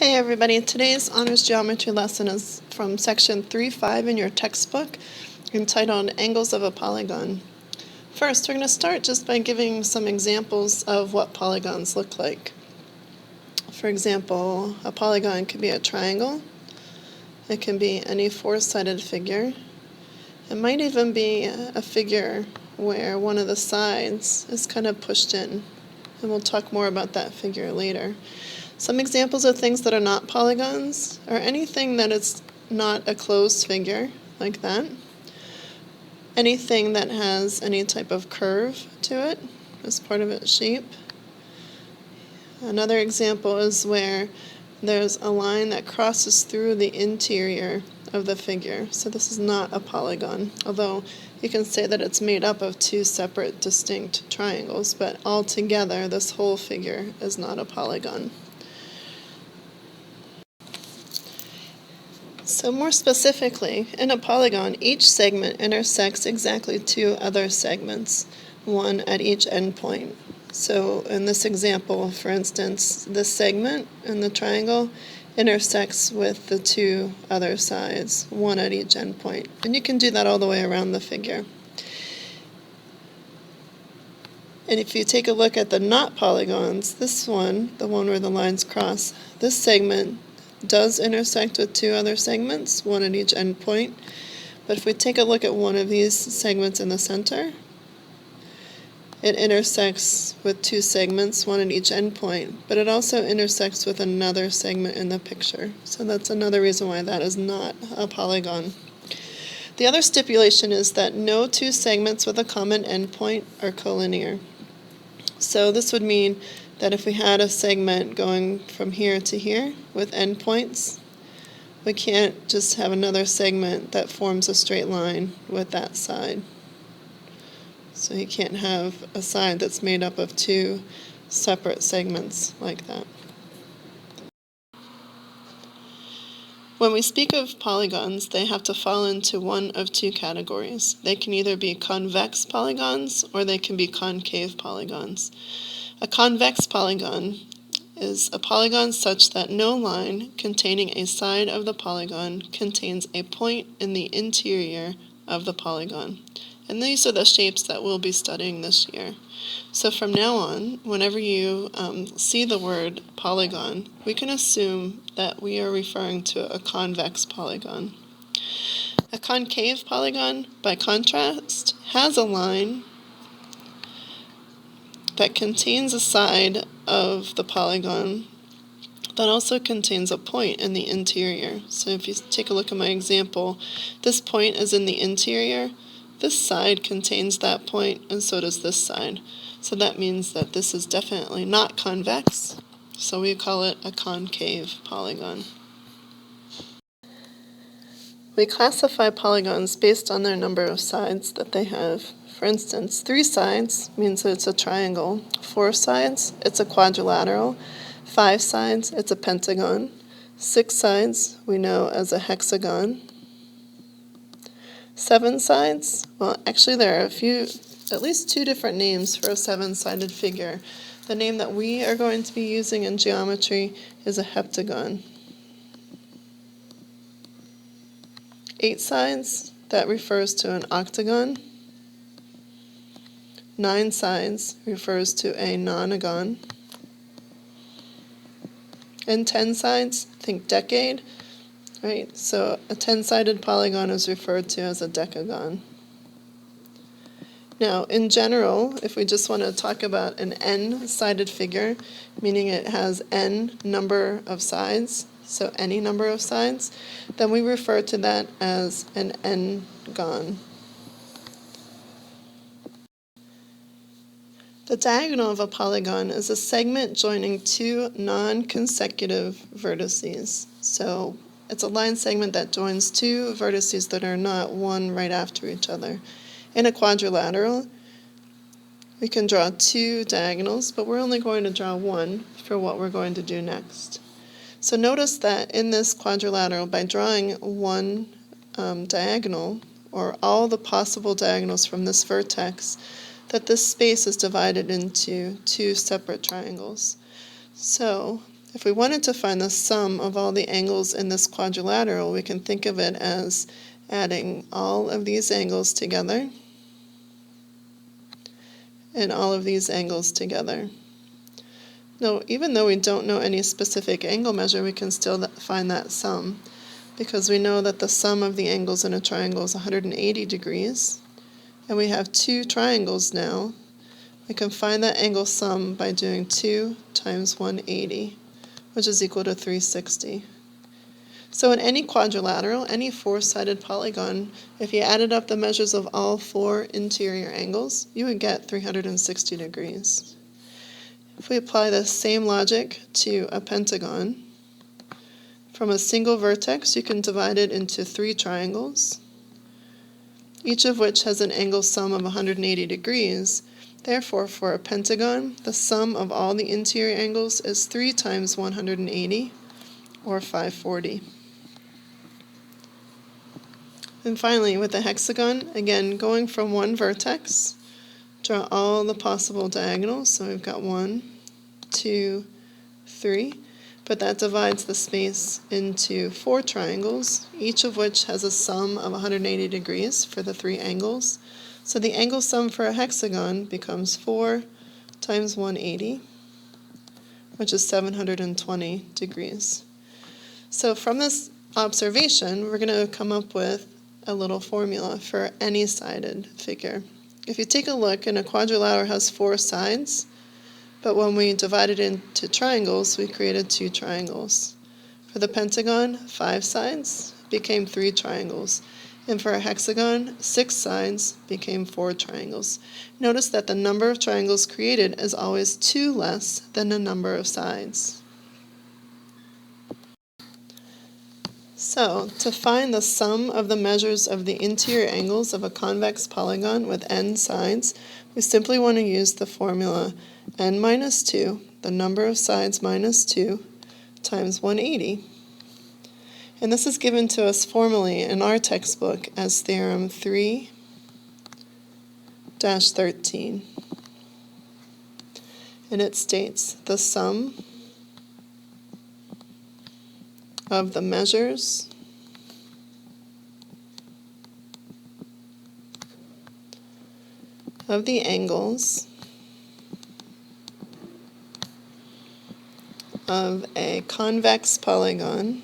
Hey everybody, today's honors geometry lesson is from section 3.5 in your textbook entitled Angles of a Polygon. First, we're going to start just by giving some examples of what polygons look like. For example, a polygon could be a triangle. It can be any four-sided figure. It might even be a figure where one of the sides is kind of pushed in, and we'll talk more about that figure later. Some examples of things that are not polygons are anything that is not a closed figure, like that. Anything that has any type of curve to it as part of its shape. Another example is where there's a line that crosses through the interior of the figure. So this is not a polygon, although you can say that it's made up of two separate distinct triangles, but altogether this whole figure is not a polygon. So more specifically, in a polygon, each segment intersects exactly two other segments, one at each endpoint. So in this example, for instance, this segment in the triangle intersects with the two other sides, one at each endpoint. And you can do that all the way around the figure. And if you take a look at the not polygons, this one, the one where the lines cross, this segment does intersect with two other segments, one at each endpoint. But if we take a look at one of these segments in the center, it intersects with two segments, one at each endpoint, but it also intersects with another segment in the picture. So that's another reason why that is not a polygon. The other stipulation is that no two segments with a common endpoint are collinear. So this would mean that if we had a segment going from here to here with endpoints, we can't just have another segment that forms a straight line with that side. So you can't have a side that's made up of two separate segments like that. When we speak of polygons, they have to fall into one of two categories. They can either be convex polygons or they can be concave polygons. A convex polygon is a polygon such that no line containing a side of the polygon contains a point in the interior of the polygon. And these are the shapes that we'll be studying this year. So from now on, whenever you see the word polygon, we can assume that we are referring to a convex polygon. A concave polygon, by contrast, has a line that contains a side of the polygon that also contains a point in the interior. So if you take a look at my example, this point is in the interior. This side contains that point, and so does this side. So that means that this is definitely not convex, so we call it a concave polygon. We classify polygons based on their number of sides that they have. For instance, 3 sides means that it's a triangle. 4 sides, it's a quadrilateral. 5 sides, it's a pentagon. 6 sides, we know as a hexagon. 7 sides, well, actually there are at least 2 different names for a 7-sided figure. The name that we are going to be using in geometry is a heptagon. 8 sides, that refers to an octagon. 9 sides refers to a nonagon. And 10 sides, think decade, right? So a 10-sided polygon is referred to as a decagon. Now, in general, if we just want to talk about an n-sided figure, meaning it has n number of sides, so any number of sides, then we refer to that as an n-gon. The diagonal of a polygon is a segment joining two non-consecutive vertices. So it's a line segment that joins two vertices that are not one right after each other. In a quadrilateral, we can draw 2 diagonals, but we're only going to draw one for what we're going to do next. So notice that in this quadrilateral, by drawing one diagonal, or all the possible diagonals from this vertex, that this space is divided into 2 separate triangles. So If we wanted to find the sum of all the angles in this quadrilateral, we can think of it as adding all of these angles together and all of these angles together. Now, even though we don't know any specific angle measure, we can still find that sum, because we know that the sum of the angles in a triangle is 180 degrees, and we have two triangles now. We can find that angle sum by doing 2 times 180, which is equal to 360. So in any quadrilateral, any four-sided polygon, if you added up the measures of all four interior angles, you would get 360 degrees. If we apply the same logic to a pentagon, from a single vertex you can divide it into three triangles, each of which has an angle sum of 180 degrees. Therefore, for a pentagon, the sum of all the interior angles is 3 times 180, or 540. And finally, with a hexagon, again, going from one vertex, draw all the possible diagonals. So we've got 1, 2, 3, but that divides the space into four triangles, each of which has a sum of 180 degrees for the three angles. So the angle sum for a hexagon becomes 4 times 180, which is 720 degrees. So from this observation, we're going to come up with a little formula for any sided figure. If you take a look, and a quadrilateral has four sides, but when we divided into triangles, we created two triangles. For the pentagon, 5 sides became 3 triangles. And for a hexagon, 6 sides became 4 triangles. Notice that the number of triangles created is always 2 less than the number of sides. So, to find the sum of the measures of the interior angles of a convex polygon with n sides, we simply want to use the formula n minus 2, the number of sides minus 2, times 180. And this is given to us formally in our textbook as Theorem 3-13. And it states the sum of the measures of the angles of a convex polygon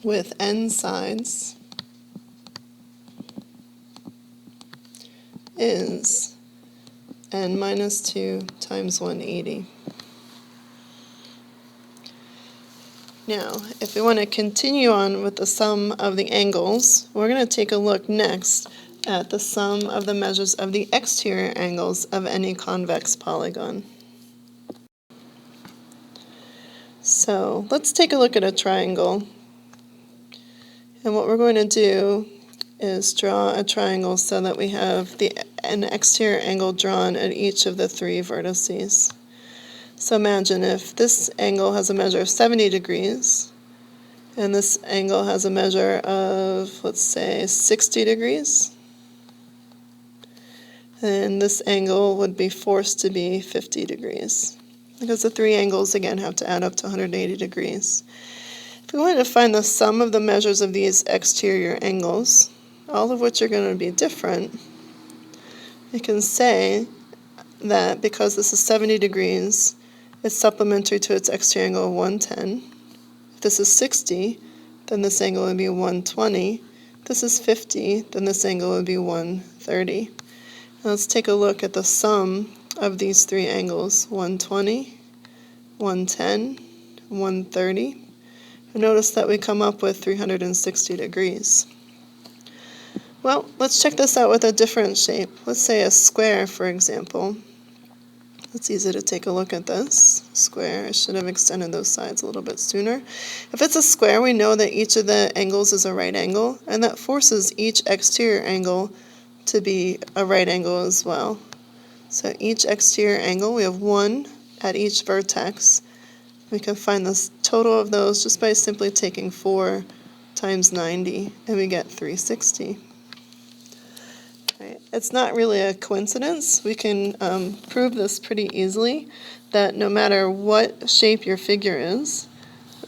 with n sides is n minus 2 times 180. Now, if we want to continue on with the sum of the angles, we're going to take a look next at the sum of the measures of the exterior angles of any convex polygon. So let's take a look at a triangle. And what we're going to do is draw a triangle so that we have an exterior angle drawn at each of the three vertices. So imagine if this angle has a measure of 70 degrees, and this angle has a measure of, let's say, 60 degrees. And this angle would be forced to be 50 degrees, because the three angles, again, have to add up to 180 degrees. If we wanted to find the sum of the measures of these exterior angles, all of which are going to be different, we can say that because this is 70 degrees, it's supplementary to its exterior angle of 110. If this is 60, then this angle would be 120. If this is 50, then this angle would be 130. Now let's take a look at the sum of these three angles, 120, 110, 130. And notice that we come up with 360 degrees. Well, let's check this out with a different shape. Let's say a square, for example. It's easy to take a look at this square. I should have extended those sides a little bit sooner. If it's a square, we know that each of the angles is a right angle, and that forces each exterior angle to be a right angle as well. So each exterior angle, we have 1 at each vertex. We can find the total of those just by simply taking 4 times 90, and we get 360. Right, right. It's not really a coincidence. We can prove this pretty easily, that no matter what shape your figure is,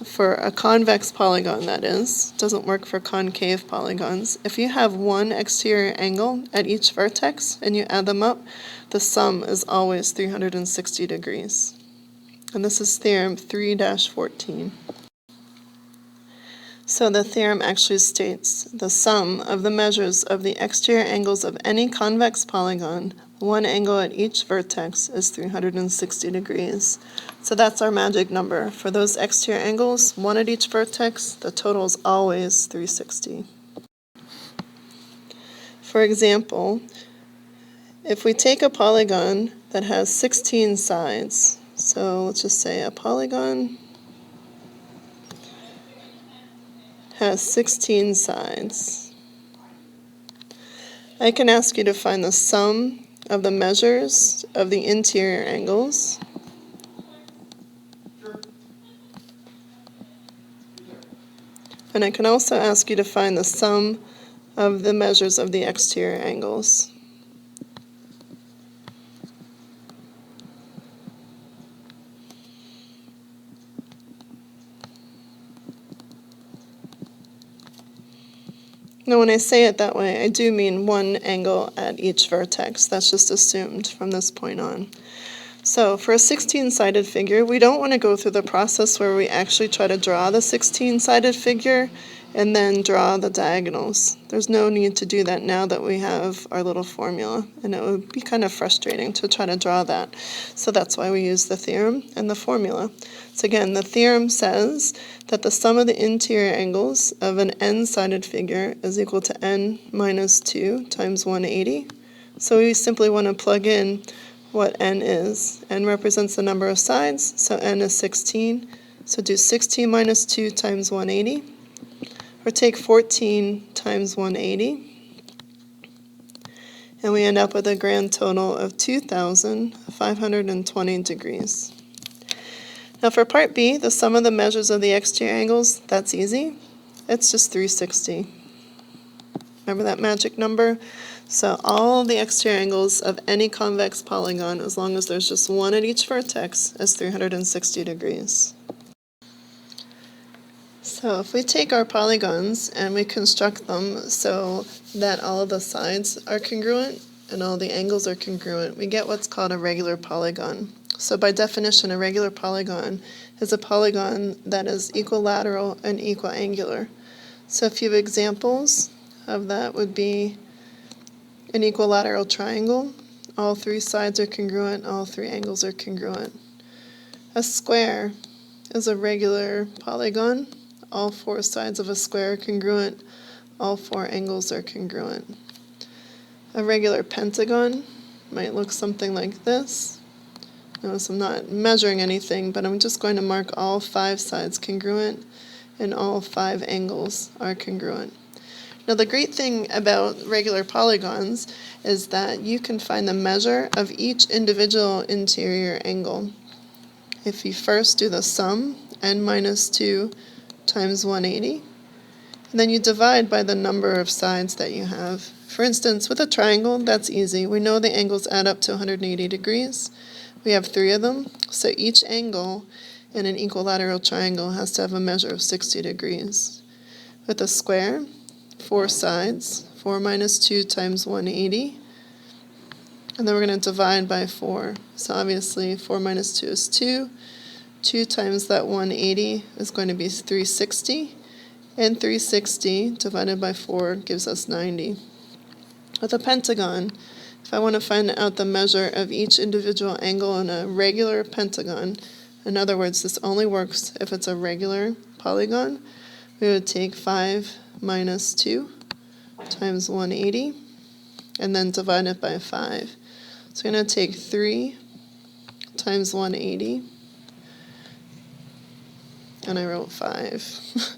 for a convex polygon that is, doesn't work for concave polygons, if you have one exterior angle at each vertex and you add them up, the sum is always 360 degrees. And this is theorem 3-14. So the theorem actually states the sum of the measures of the exterior angles of any convex polygon, one angle at each vertex, is 360 degrees. So that's our magic number. For those exterior angles, one at each vertex, the total is always 360. For example, if we take a polygon that has 16 sides, so let's just say a polygon has 16 sides. I can ask you to find the sum of the measures of the interior angles. And I can also ask you to find the sum of the measures of the exterior angles. Now when I say it that way, I do mean one angle at each vertex. That's just assumed from this point on. So for a 16-sided figure, we don't want to go through the process where we actually try to draw the 16-sided figure and then draw the diagonals. There's no need to do that now that we have our little formula, and it would be kind of frustrating to try to draw that. So that's why we use the theorem and the formula. So again, the theorem says that the sum of the interior angles of an n-sided figure is equal to n minus 2 times 180. So we simply want to plug in what n is. N represents the number of sides, so n is 16. So do 16 minus 2 times 180. Or take 14 times 180, and we end up with a grand total of 2,520 degrees. Now for part B, the sum of the measures of the exterior angles, that's easy. It's just 360. Remember that magic number? So all the exterior angles of any convex polygon, as long as there's just one at each vertex, is 360 degrees. So if we take our polygons and we construct them so that all of the sides are congruent and all the angles are congruent, we get what's called a regular polygon. So by definition, a regular polygon is a polygon that is equilateral and equiangular. So a few examples of that would be an equilateral triangle. All three sides are congruent, all three angles are congruent. A square is a regular polygon. All four sides of a square are congruent, all four angles are congruent. A regular pentagon might look something like this. Notice I'm not measuring anything, but I'm just going to mark all 5 sides congruent and all 5 angles are congruent. Now the great thing about regular polygons is that you can find the measure of each individual interior angle. If you first do the sum, n minus 2 times 180, and then you divide by the number of sides that you have. For instance, with a triangle, that's easy. We know the angles add up to 180 degrees. We have 3 of them, so each angle in an equilateral triangle has to have a measure of 60 degrees. With a square, 4 sides, 4 minus 2 times 180, and then we're going to divide by 4. So obviously 4 minus 2 is 2. 2 times that 180 is going to be 360, and 360 divided by 4 gives us 90. With a pentagon, if I want to find out the measure of each individual angle in a regular pentagon, in other words, this only works if it's a regular polygon, we would take 5 minus 2 times 180, and then divide it by 5. So we're going to take 3 times 180, and I wrote 5.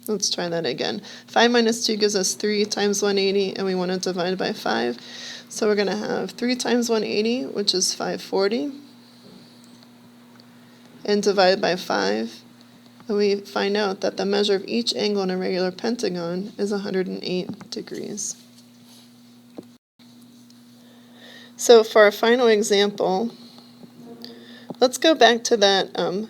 Let's try that again. 5 minus 2 gives us 3 times 180, and we want to divide by 5. So we're going to have 3 times 180, which is 540, and divide by 5, And we find out that the measure of each angle in a regular pentagon is 108 degrees. So for our final example, let's go back to that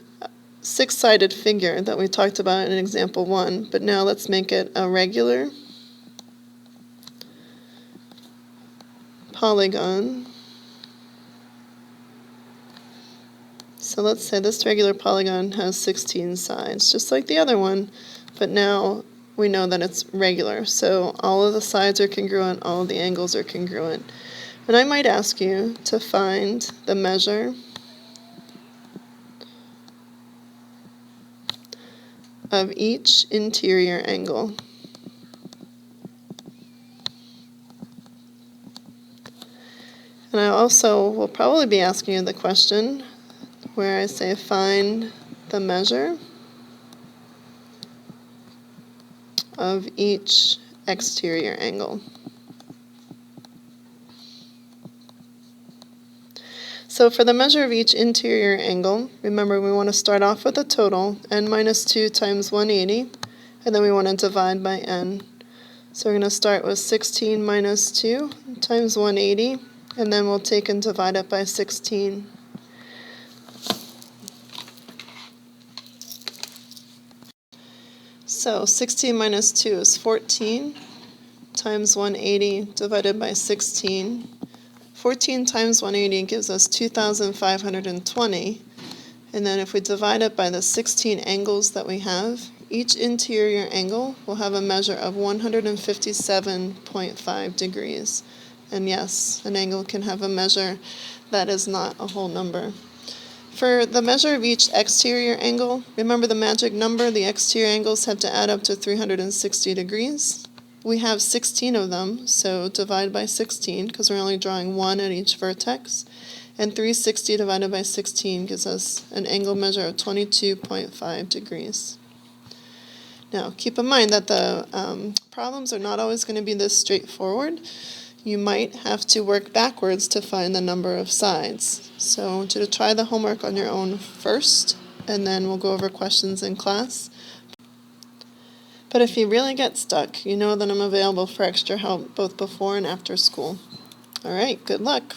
six-sided figure that we talked about in example 1, but now let's make it a regular polygon. So let's say this regular polygon has 16 sides, just like the other one, but now we know that it's regular. So all of the sides are congruent, all of the angles are congruent. And I might ask you to find the measure of each interior angle. And I also will probably be asking you the question where I say find the measure of each exterior angle. So for the measure of each interior angle, remember we want to start off with a total, n minus 2 times 180, and then we want to divide by n. So we're going to start with 16 minus 2 times 180, and then we'll take and divide it by 16. So 16 minus 2 is 14 times 180 divided by 16. 14 times 180 gives us 2,520. And then if we divide it by the 16 angles that we have, each interior angle will have a measure of 157.5 degrees. And yes, an angle can have a measure that is not a whole number. For the measure of each exterior angle, remember the magic number, the exterior angles have to add up to 360 degrees. We have 16 of them, so divide by 16, because we're only drawing one at each vertex. And 360 divided by 16 gives us an angle measure of 22.5 degrees. Now, keep in mind that the problems are not always going to be this straightforward. You might have to work backwards to find the number of sides. So I want you to try the homework on your own first, and then we'll go over questions in class. But if you really get stuck, you know that I'm available for extra help both before and after school. All right, good luck.